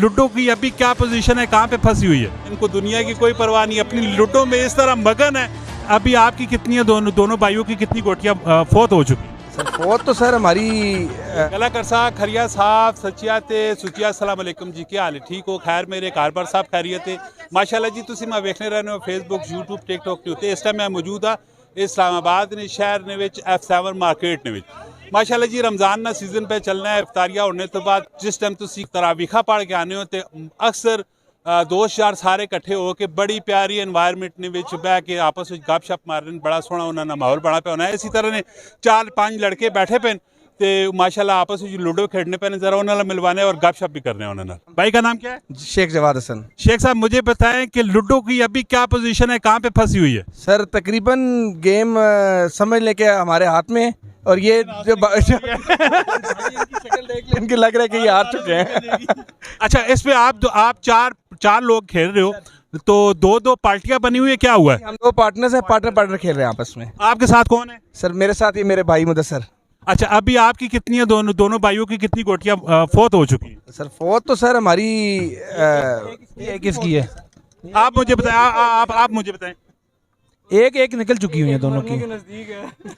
Ludo की अभी क्या पोजीशन है, कहाँ पे फंसी हुई है? इनको दुनिया की कोई परवाह नहीं, अपनी लूडो में इस तरह मगन है। अभी आपकी कितनी है, दोनों भाइयों की कितनी गोटियां फोत हो चुकी? सर फोत तो सर हमारी गला करसा खरिया साहब सचिया ते सुचिया अस्सलाम वालेकुम जी, क्या हाल है? ठीक हो? खैर मेरे कारबार साहब खैरियत है माशाल्लाह जी। तुसीं मैं वेखने रहने हो फेसबुक यूट्यूब टिकटॉक के उत्ते। इस टाइम मैं मौजूद हाँ इस्लामाबाद ने शहर ने विच F7 मार्केट ने विच। माशाल्लाह जी रमज़ान ना सीजन पे चलना है। इफ्तारियां होने तो बाद जिस टाइम तुसीं तरावीखा पढ़ के आने हो तो अक्सर दोस्त यार सारे इकट्ठे हो के बड़ी प्यारी एनवायरनमेंट ने विच बह के आपस में गपशप मार रहे हैं। बड़ा सोहना उन्होंने माहौल बना पे होना है। इसी तरह ने 4-5 लड़के बैठे पे ते माशाल्लाह आपस में लूडो खेलने पे जरा उन्होंने मिलवाने और गपशप भी करने उन्होंने। भाई का नाम क्या है? शेख जवाद हसन। शेख साहब मुझे बताएं कि लूडो की अभी क्या पोजीशन है, कहाँ पे फंसी हुई है? सर तकरीबन गेम समझ लें कि हमारे हाथ में, और ये जो शक्ल देख इनके लग रहा है कि ये हार चुके हैं। अच्छा, इस पे आप चार लोग खेल रहे हो तो दो पार्टियां बनी हुई है, क्या हुआ है? हम दो पार्टनर्स हैं, पार्टनर खेल रहे हैं आपस में। आपके साथ कौन है? सर मेरे साथ ही मेरे भाई मुदस्सर। अच्छा, अभी आपकी कितनी है, दोनों भाइयों की कितनी गोटियां फोत हो चुकी? सर फोत तो सर हमारी किसकी है? आप मुझे बताएं, आप मुझे बताएं। एक निकल चुकी हुई है दोनों की,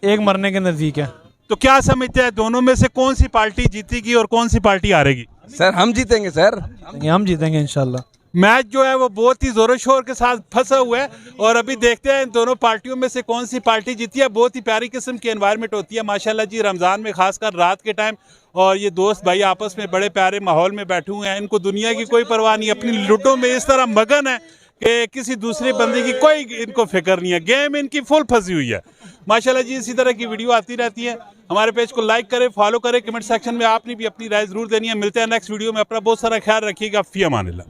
एक मरने के नजदीक है। तो क्या समझते हैं दोनों में से कौन सी पार्टी जीतेगी और कौन सी पार्टी हारेगी? सर हम जीतेंगे सर, हम जीतेंगे इंशाल्लाह। मैच जो है वो बहुत ही जोरों शोर के साथ फंसा हुआ है और अभी देखते हैं इन दोनों पार्टियों में से कौन सी पार्टी जीती है। बहुत ही प्यारी किस्म की एनवायरनमेंट होती है माशाल्लाह जी रमज़ान में, खासकर रात के टाइम। और ये दोस्त भाई आपस में बड़े प्यारे माहौल में बैठे हुए हैं। इनको दुनिया की कोई परवाह नहीं, अपनी लूडो में इस तरह मगन है कि किसी दूसरे बंदे की कोई इनको फिक्र नहीं है। गेम इनकी फुल फंसी हुई है माशाल्लाह जी। इसी तरह की वीडियो आती रहती है। हमारे पेज को लाइक करें, फॉलो करें, कमेंट सेक्शन में आपने भी अपनी राय जरूर देनी है। मिलते हैं नेक्स्ट वीडियो में। अपना बहुत सारा ख्याल रखिएगा। फी अमानिल्लाह।